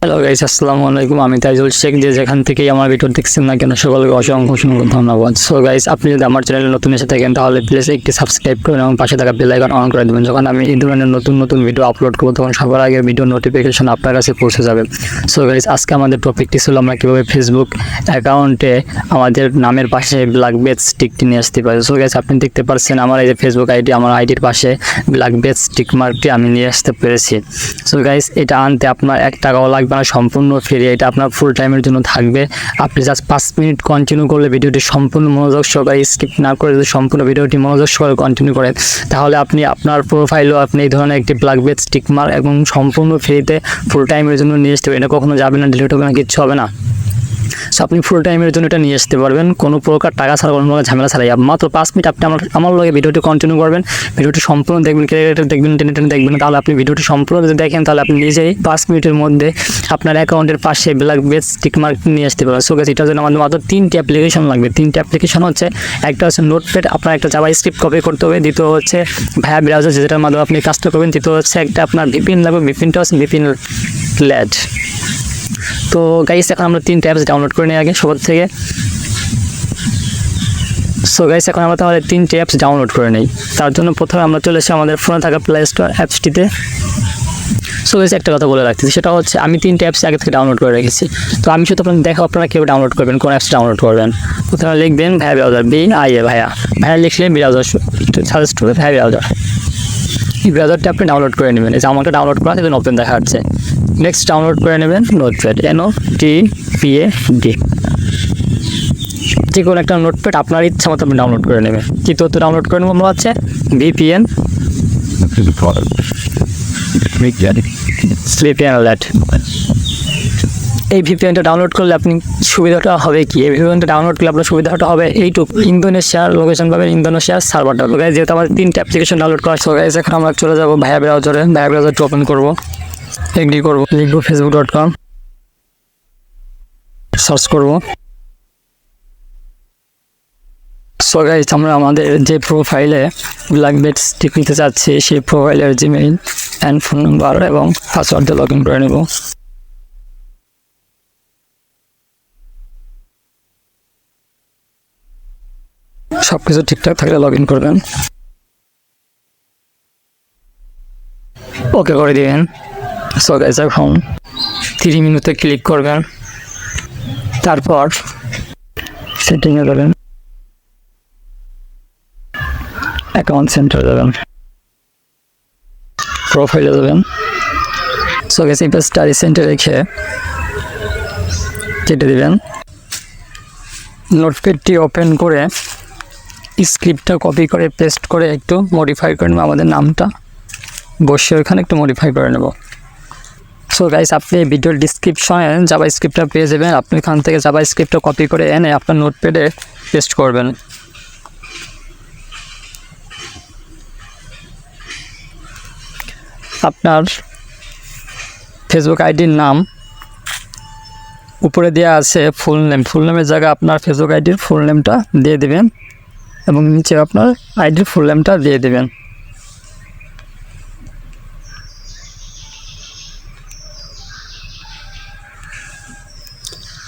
Hello guys, আসসালামু আলাইকুম। আমি তাইজুলশেখ, যে যেখান থেকেই আমার ভিডিও দেখছেন না কেন সকলকে অসংখ্য ধন্যবাদ। সো গাইস, আপনি যদি আমার চ্যানেলে নতুন এসে থাকেন তাহলে প্লিজ একটি সাবস্ক্রাইব করুন এবং পাশে থাকা বেল আইকন অন করে দেবেন। যখন আমি এই ধরনের নতুন ভিডিও আপলোড করব তখন সবার আগে ভিডিও নোটিফিকেশন আপনার কাছে পৌঁছে যাবে। সো গাইস, আজকে আমাদের টপিকটি ছিল আমরা কীভাবে ফেসবুক অ্যাকাউন্টে আমাদের নামের পাশে ব্ল্যাক বেজ স্টিকটি নিয়ে আসতে পারি। সো গাইস, আপনি দেখতে পাচ্ছেন আমার এই যে ফেসবুক আইডি, আমার আইডির পাশে ব্ল্যাক বেজ স্টিক মার্কটি আমি নিয়ে আসতে পেরেছি। সো গাইস, এটা আনতে আপনার 1 টাকাও লাগবে না, সম্পূর্ণ ফ্রি। এটা আপনার ফুল টাইমের জন্য থাকবে। আপনি জাস্ট 5 মিনিট কন্টিনিউ করলে ভিডিওটি সম্পূর্ণ মনোযোগ সহকারে স্কিপ না করে যদি সম্পূর্ণ ভিডিওটি মনোযোগ সহকারে কন্টিনিউ করেন তাহলে আপনি আপনার প্রোফাইলও আপনি এই ধরনের একটি ব্ল্যাক বেজ স্টিক মার্ক এবং সম্পূর্ণ ফ্রিতে ফুল টাইমের জন্য নিয়ে আসতে পারেন। এটা কখনো যাবে না, ডিলিট হবে না, কিচ্ছু হবে না। সো আপনি ফুল টাইমের জন্য এটা নিয়ে আসতে পারবেন কোনো প্রকার টাকা ছাড়া, কোনো প্রকার ঝামেলা ছাড়াই। মাত্র 5 মিনিট আপনি আমার লগে ভিডিওটি কন্টিনিউ করবেন, ভিডিওটি সম্পূর্ণ দেখবেন, দেখবেন, টেনে দেখবেন। তাহলে আপনি ভিডিওটি সম্পূর্ণ যদি দেখেন তাহলে আপনি নিজেই 5 মিনিটের মধ্যে আপনার অ্যাকাউন্টের পাশে ব্ল্যাক বেজ স্টিক মার্ক নিয়ে আসতে পারবেন। সো গাইস, এটার জন্য আমাদের মাত্র 3টি অ্যাপ্লিকেশন লাগবে। 3টি অ্যাপ্লিকেশন হচ্ছে, একটা হচ্ছে নোটপ্যাড, আপনার একটা জাভাস্ক্রিপ্ট কপি করতে হবে। দ্বিতীয় হচ্ছে ভায়া ব্রাউজার, যেটার মাধ্যমে আপনি কাজটা করবেন। তৃতীয় হচ্ছে একটা আপনার ভিপিএন লাগবে, ভিপিএনটা হচ্ছে ভিপিএন ল্যাড। তো গাইস, এখন আমরা 3টা অ্যাপস ডাউনলোড করে নিই আগে সবার থেকে। সো গাইস, এখন আমরা তাহলে 3টি অ্যাপস ডাউনলোড করে নিই। তার জন্য প্রথমে আমরা চলে এসে আমাদের ফোনে থাকা প্লে স্টোর অ্যাপসটিতে। সো গাইস, একটা কথা বলে রাখতেছি, সেটা হচ্ছে আমি 3টি অ্যাপস আগে থেকে ডাউনলোড করে রেখেছি। তো আমি শুধু আপনাদের দেখো আপনারা কীভাবে ডাউনলোড করবেন, কোন অ্যাপস ডাউনলোড করবেন। প্রথমে লিখবেন ভায়া ব্রাউজার, ভায়া লিখলে ব্রাউজার সাজেস্ট করবে ভায়া ব্রাউজার। এই ব্রাউজারটি আপনি ডাউনলোড করে নেবেন। এই যে আমাকে ডাউনলোড করা সেটা ওপেন দেখা যাচ্ছে। নেক্সট ডাউনলোড করে নেবেন নোটপ্যাড, NOTPAD। যে কোনো একটা নোটপ্যাড আপনার ইচ্ছা মতো আপনি ডাউনলোড করে নেবেন। কী তথ্য ডাউনলোড করে নেবো আমরা হচ্ছে VPN ল্যাট। এই VPNটা ডাউনলোড করলে আপনি সুবিধাটা হবে কি, এই VPNটা ডাউনলোড করলে আপনার সুবিধাটা হবে এইটুকু, ইন্দোনেশিয়ার লোকেশন পাবেন, ইন্দোনেশিয়ার সার্ভারটা হবে। যেহেতু আমাদের 3টা অ্যাপ্লিকেশন ডাউনলোড করা হয়ে গেছে, এখন আমরা চলে যাবো ভায়া ব্রাউজারে। ভায়া ব্রাউজারটা ওপেন করবো, এগ্রি করবো, লিখবো facebook.com, সার্চ করবো। সো গাইস, আমরা আমাদের যে প্রোফাইলে ব্ল্যাক বেজ স্টিক নিতে চাচ্ছি সেই প্রোফাইলের জিমেইল অ্যান্ড ফোন নাম্বার এবং পাসওয়ার্ড দিয়ে লগ ইন করে নেব। সব কিছু ঠিকঠাক থাকলে লগ ইন করবেন, ওকে করে দিবেন। সো গাইস, এখন 3 মিনিটে ক্লিক করবেন, তারপর সেটিংয়ে যাবেন, অ্যাকাউন্ট সেন্টার যাবেন, প্রোফাইলে যাবেন। সো গাইস, এই পেজটা রিসেন্টে রেখে কেটে দিবেন। নোটপ্যাডটি ওপেন করে স্ক্রিপ্টটা কপি করে পেস্ট করে একটু মডিফাই করে নেব, আমাদের নামটা বসে ওইখানে একটু মডিফাই করে নেব। সো গাইস, আপনি ভিডিওর ডিসক্রিপশনে জাভাস্ক্রিপ্টটা পেয়ে যাবেন। আপনি এখান থেকে জাভাস্ক্রিপ্টটা কপি করে এনে আপনার নোটপ্যাডে পেস্ট করবেন। আপনার ফেসবুক আইডির নাম উপরে দেওয়া আছে ফুল নেম, ফুল নেমের জায়গায় আপনার ফেসবুক আইডির ফুল নেমটা দিয়ে দেবেন এবং নিচে আপনার আইডির ফুল নেমটা দিয়ে দেবেন।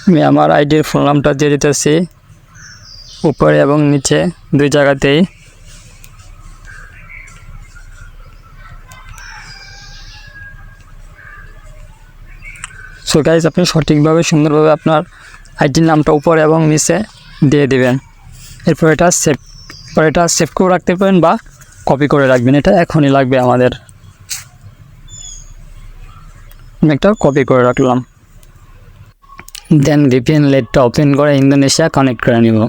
আমি আমার আইডির ফুল নামটা দিয়ে দিতেছি উপরে এবং নিচে 2 জায়গাতেই। সো গাইস, আপনি সঠিকভাবে সুন্দরভাবে আপনার আইডির নামটা উপরে এবং নিচে দিয়ে দিবেন। এরপর এটা সেভ করে রাখতে পারেন বা কপি করে রাখবেন। এটা এখনই লাগবে আমাদের। আমি একটা কপি করে রাখলাম, দেন VPN লেটটা ওপেন করে ইন্দোনেশিয়া কানেক্ট করে নিব।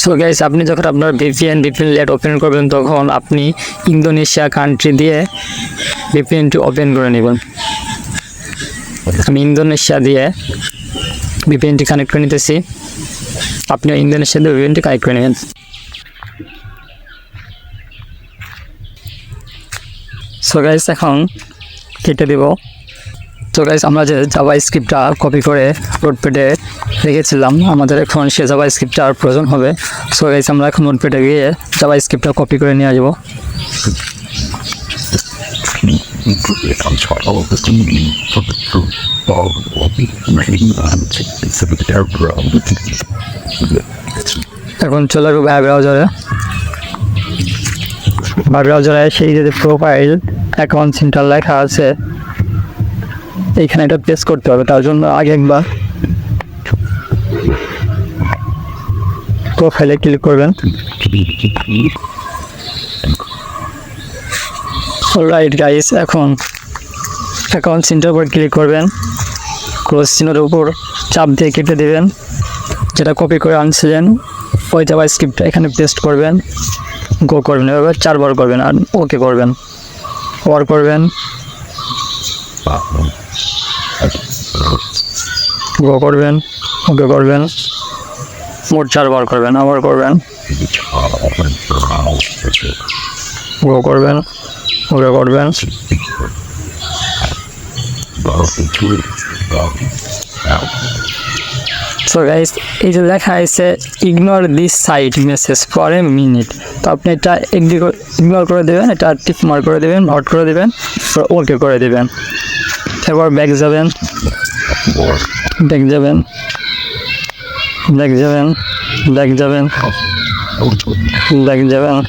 সো গাইস, আপনি যখন আপনার VPN লেট ওপেন করবেন তখন আপনি ইন্দোনেশিয়া কান্ট্রি দিয়ে VPNটি ওপেন করে নেবেন। আমি ইন্দোনেশিয়া দিয়ে VPNটি কানেক্ট করে নিতেছি, আপনি ইন্দোনেশিয়া দিয়ে VPNটি কানেক্ট করে নেবেন। সো গাইস, এখন কেটে দেব। তো গাইস, আমরা যে জাভাস্ক্রিপ্টটা কপি করে নোটপ্যাডে রেখেছিলাম, আমাদের এখন সে জাভাস্ক্রিপ্টটা আর প্রয়োজন হবে। সো গাইস, আমরা এখন নোটপ্যাডে গিয়ে জাভাস্ক্রিপ্টটা কপি করে নিয়ে আসবো। এখন চলে আসবো ব্রাউজারে। ব্রাউজারে সেই যে প্রোফাইল অ্যাকাউন্ট সেন্টার লেখা আছে এইখানে এটা পেস্ট করতে হবে। তার জন্য আগে একবার প্রোফাইলে ক্লিক করবেন। অলরাইট গাইস, এখন অ্যাকাউন্ট সেন্টার উপর ক্লিক করবেন। ক্রস চিহ্নের উপর চাপ দিয়ে কেটে দেবেন। যেটা কপি করে আনছিলেন ওই জাভাস্ক্রিপ্টটা এখানে পেস্ট করবেন, গো করবেন। এভাবে 4 বার করবেন আর ওকে করবেন, ওয়ার করবেন, গো করবেন, ওকে করবেন, মোট 4 বার করবেন, আবার করবেন, গো করবেন, ওকে করবেন। সো গাইস, এই যে লেখা আছে ignore this site message for a minute, তো আপনি এটা ইগনোর করে দেবেন, এটা টিক মার্ক করে দেবেন, হট করে দেবেন, ওকে করে দেবেন। তারপর ব্যাক যাবেন, ব্যাক যাবেন, ব্যাক যাবেন, ব্যাক যাবেন, ব্যাক যাবেন।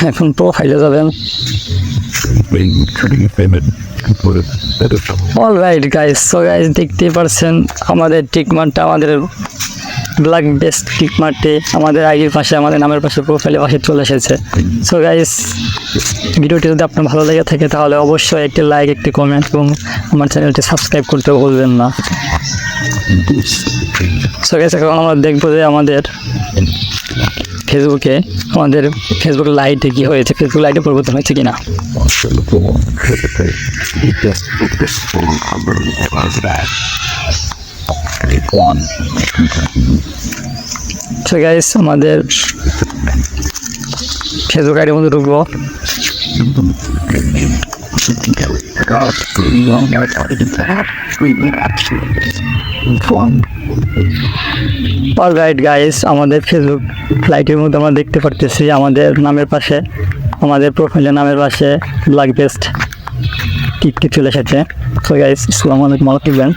এখন প্রোফাইলে যাবেন। অলরাইট গাইস, সো গাইস দেখতেই পারছেন আমাদের টিকমার্কটা, আমাদের ব্ল্যাক বেস্ট টিকমার্কটি আমাদের আইডির পাশে, আমাদের নামের পাশে, প্রোফাইলের পাশে চলে এসেছে। সো গাইস, ভিডিওটি যদি আপনার ভালো লেগে থাকে তাহলে অবশ্যই একটি লাইক, একটি কমেন্ট এবং আমার চ্যানেলটি সাবস্ক্রাইব করতে ভুলবেন না। সো গাইস, এখন আমরা দেখবো যে আমাদের ফেসবুকে, আমাদের ফেসবুক লাইটে কি হয়েছে, ফেসবুক লাইটে পরিবর্তন হয়েছে কিনা। সো গাইস, আমাদের ফেসবুক আইডির মধ্যে ঢুকবো। অলরাইট গাইস, আমাদের ফেসবুক লাইটের মধ্যে আমরা দেখতে পারতেছি আমাদের নামের পাশে, আমাদের প্রোফাইলের নামের পাশে ব্ল্যাক বেস্ট টিক চলে এসেছে। সো গাইস, আসসালামু আলাইকুম, ভালো থাকবেন।